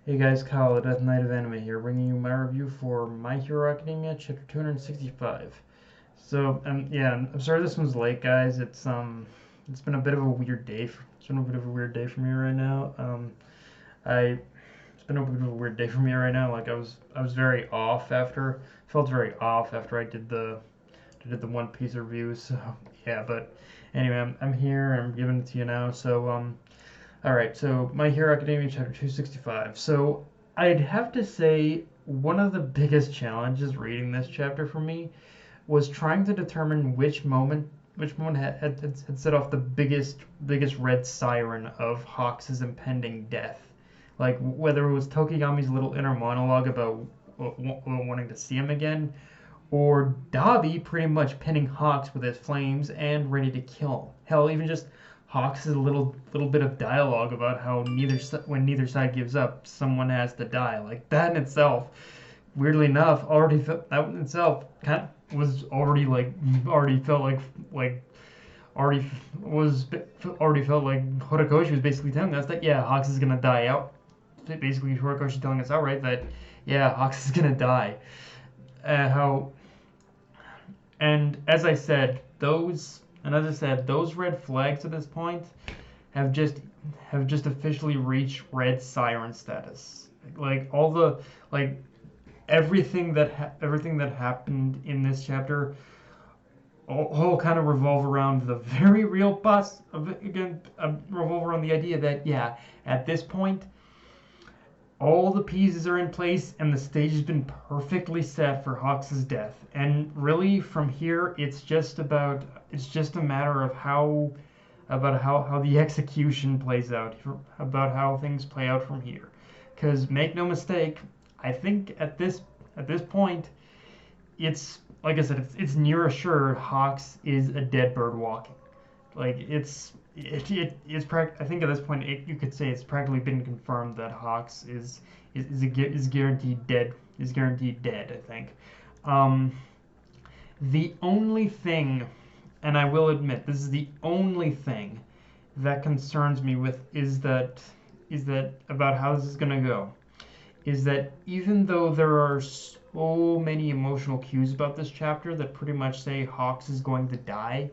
Hey guys, Kyle, the Death Knight of Anime here, bringing you my review for My Hero Academia, Chapter 265. Yeah, I'm sorry this one's late, guys. It's been a bit of a weird day. It's been a bit of a weird day for me right now. I, it's been a bit of a weird day for me right now. Like I was very off after, felt very off after I did the One Piece review. So yeah, but anyway, I'm here. I'm giving it to you now. All right, so My Hero Academia Chapter 265. So I'd have to say one of the biggest challenges reading this chapter for me was trying to determine which moment had set off the biggest red siren of Hawks' impending death. Like whether it was Tokigami's little inner monologue about wanting to see him again, or Dobby pretty much pinning Hawks with his flames and ready to kill him. Hell, even just Hawks' little bit of dialogue about how when neither side gives up, someone has to die. Like that in itself, weirdly enough, already felt that in itself kind of was already like already felt like already was already felt like Horikoshi was basically telling us that yeah, Hawks is gonna die out. Basically, Horikoshi telling us outright that yeah, Hawks is gonna die. How and as I said, those red flags at this point have just officially reached red siren status. Like all the like everything that happened in this chapter all kind of revolve around the very real revolve around the idea that yeah, at this point all the pieces are in place and the stage has been perfectly set for Hawks' death. And really from here it's just a matter of how the execution plays out, about how things play out from here. Because make no mistake, I think at this point it's like I said, it's near assured Hawks is a dead bird walking. Like I think at this point you could say it's practically been confirmed that Hawks is guaranteed dead. Is guaranteed dead. I think. Um, the only thing, and I will admit this is the only thing that concerns me with is that about how this is gonna go. Is that even though there are so many emotional cues about this chapter that pretty much say Hawks is going to die,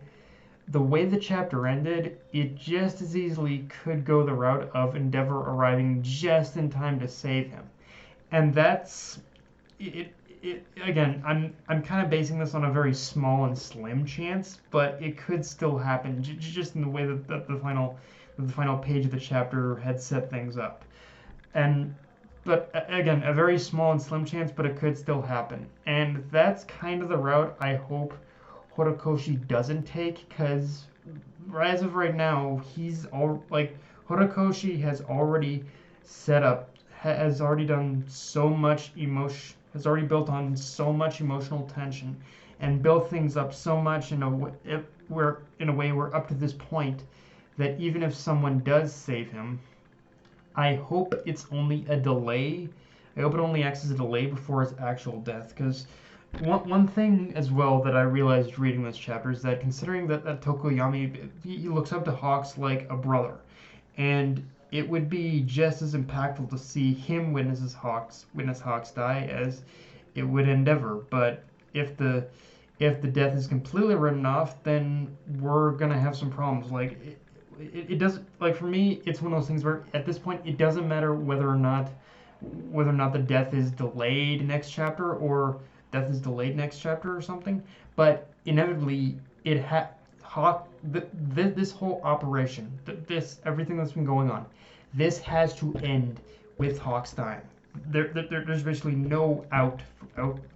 the way the chapter ended, it just as easily could go the route of Endeavor arriving just in time to save him. And that's again, I'm kind of basing this on a very small and slim chance, but it could still happen just in the way that the final page of the chapter had set things up. And but again, a very small and slim chance, but it could still happen. And that's kind of the route I hope Horikoshi doesn't take, because as of right now, he's all like Horikoshi has already set up, has already done so much emotion, has already built on so much emotional tension, and built things up so much in a way where up to this point that even if someone does save him, I hope it's only a delay. I hope it only acts as a delay before his actual death, because one thing as well that I realized reading this chapter is that considering that Tokoyami he looks up to Hawks like a brother, and it would be just as impactful to see him witness Hawks die as it would Endeavor. But if the death is completely written off, then we're gonna have some problems. It doesn't, like, for me it's one of those things where at this point it doesn't matter whether or not the death is delayed next chapter or death is delayed next chapter or something, but inevitably it ha Hawk this whole operation, this everything that's been going on, this has to end with Hawks dying. There's basically no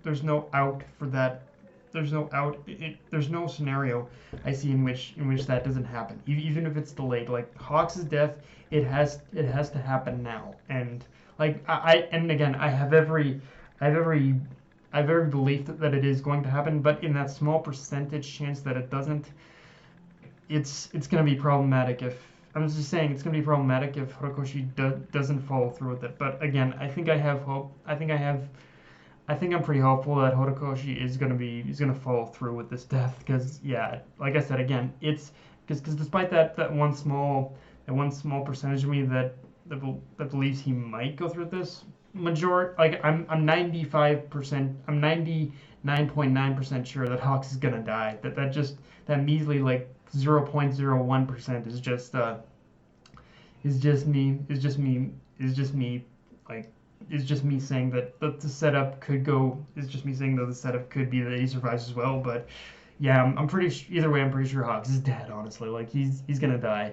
there's no out for that. There's no scenario I see in which that doesn't happen. Even if it's delayed, like Hawks' death, it has to happen now. And like and again, I have every I have every belief that it is going to happen. But in that small percentage chance that it doesn't, it's going to be problematic if I'm just saying it's going to be problematic if Horikoshi doesn't follow through with it. But again, I think I have hope. I think I'm pretty hopeful that Horikoshi is gonna follow through with this death, because yeah, like I said again, it's because despite that one small percentage of me that believes he might go through this. Like I'm 95%, I'm 99.9% sure that Hawks is gonna die. That measly like 0.01% is just me like is just me saying that the setup could go is just me saying that the setup could be that he survives as well. But yeah, I'm pretty either way. I'm pretty sure Hawks is dead. Honestly, like he's gonna die.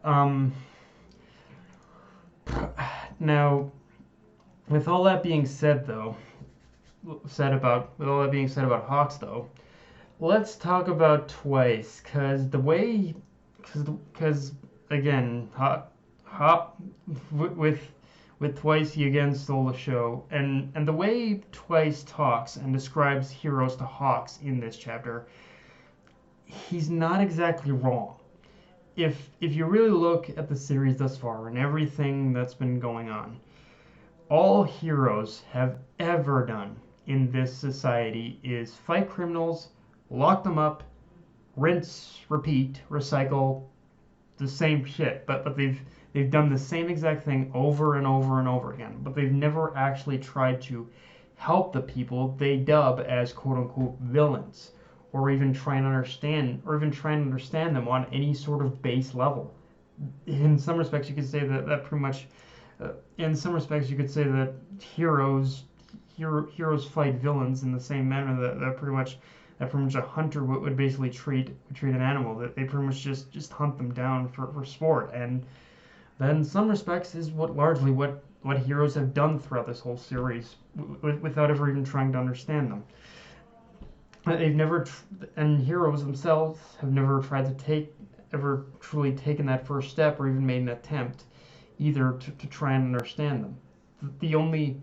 Um, Now, with all that being said, though, with all that being said about Hawks, though, let's talk about Twice, cause again, Hot, with Twice, he again stole the show, and the way Twice talks and describes heroes to Hawks in this chapter, he's not exactly wrong. If you really look at the series thus far and everything that's been going on, all heroes have ever done in this society is fight criminals, lock them up, rinse, repeat, recycle, the same shit. But they've done the same exact thing over and over and over again. But they've never actually tried to help the people they dub as quote unquote villains, or even try and understand them on any sort of base level. In some respects, you could say that pretty much. In some respects, you could say that heroes fight villains in the same manner that pretty much a hunter would basically treat an animal. That they pretty much just hunt them down for sport. And that in some respects is largely what heroes have done throughout this whole series, without ever even trying to understand them. And heroes themselves have never ever truly taken that first step or even made an attempt either to try and understand them. The only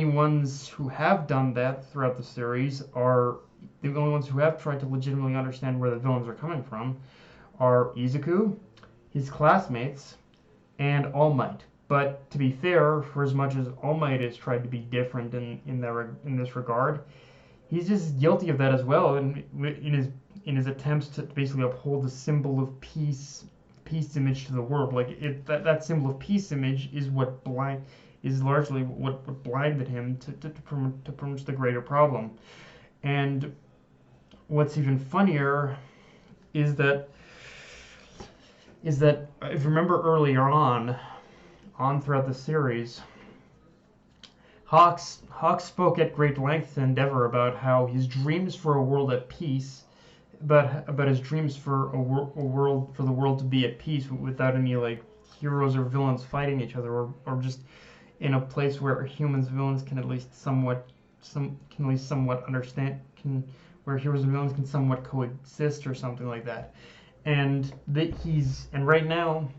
ones who have done that throughout the series are the only ones who have tried to legitimately understand where the villains are coming from are Izuku, his classmates, and All Might. But to be fair, for as much as All Might has tried to be different in this regard, he's just guilty of that as well, in his attempts to basically uphold the symbol of peace image to the world. Like that symbol of peace image is largely what blinded him to promote the greater problem. And what's even funnier is that if you remember earlier on throughout the series, Hawks spoke at great length to Endeavor about how his dreams for a world at peace, about his dreams for a world for the world to be at peace without any like heroes or villains fighting each other, or just in a place where humans and villains can at least somewhat understand, where heroes and villains can somewhat coexist or something like that. And right now,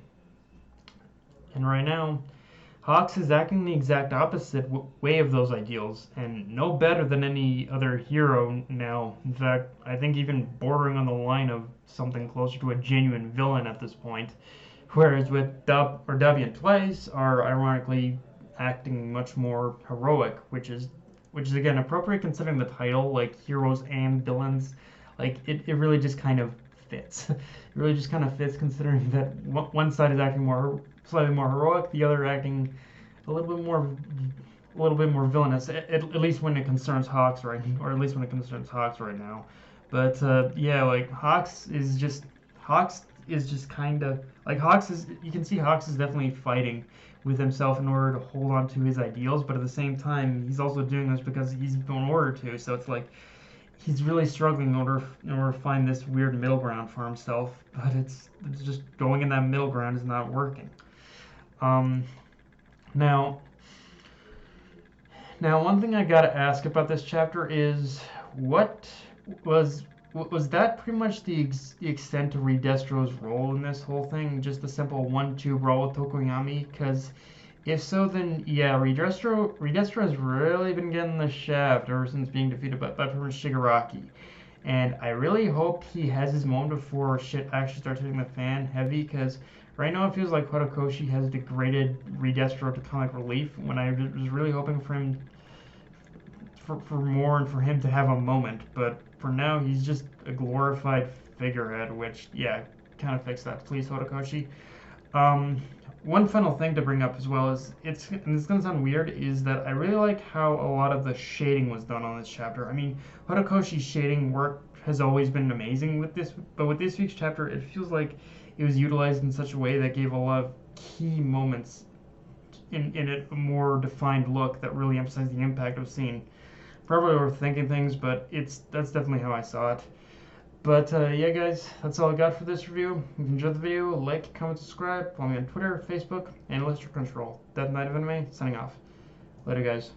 Hawks is acting the exact opposite way of those ideals, and no better than any other hero now. In fact, I think even bordering on the line of something closer to a genuine villain at this point. Whereas with Dubby and Twice are ironically acting much more heroic, which is again appropriate considering the title, like heroes and villains. Like it really just kind of fits. It really just kind of fits considering that one side is acting slightly more heroic, the other acting a little bit more villainous. At least when it concerns Hawks, right? Or at least when it concerns Hawks right now. But yeah, like Hawks is just kind of like you can see Hawks is definitely fighting with himself in order to hold on to his ideals, but at the same time he's also doing this because he's been ordered to. So it's like he's really struggling in order to find this weird middle ground for himself, but it's just going in that middle ground is not working. Now one thing I gotta ask about this chapter is what was that pretty much the extent of Re-Destro's role in this whole thing? Just a simple 1-2 brawl with Tokoyami? Because if so, then yeah, Re-Destro has really been getting the shaft ever since being defeated by pretty much Shigaraki. And I really hope he has his moment before shit actually starts hitting the fan heavy, because right now it feels like Horikoshi has degraded Re-Destro to comic relief, when I was really hoping for him for more and for him to have a moment. But for now, he's just a glorified figurehead, which, yeah, kind of fix that, please, Horikoshi. Um, One final thing to bring up as well is and it's gonna sound weird, is that I really like how a lot of the shading was done on this chapter. I mean, Horikoshi's shading work has always been amazing with this, but with this week's chapter, it feels like it was utilized in such a way that gave a lot of key moments in it a more defined look that really emphasized the impact of scene. Probably overthinking things, but that's definitely how I saw it. But yeah, guys, that's all I got for this review. If you enjoyed the video, like, comment, subscribe. Follow me on Twitter, Facebook, and Lister Control. Death Knight of Anime, signing off. Later, guys.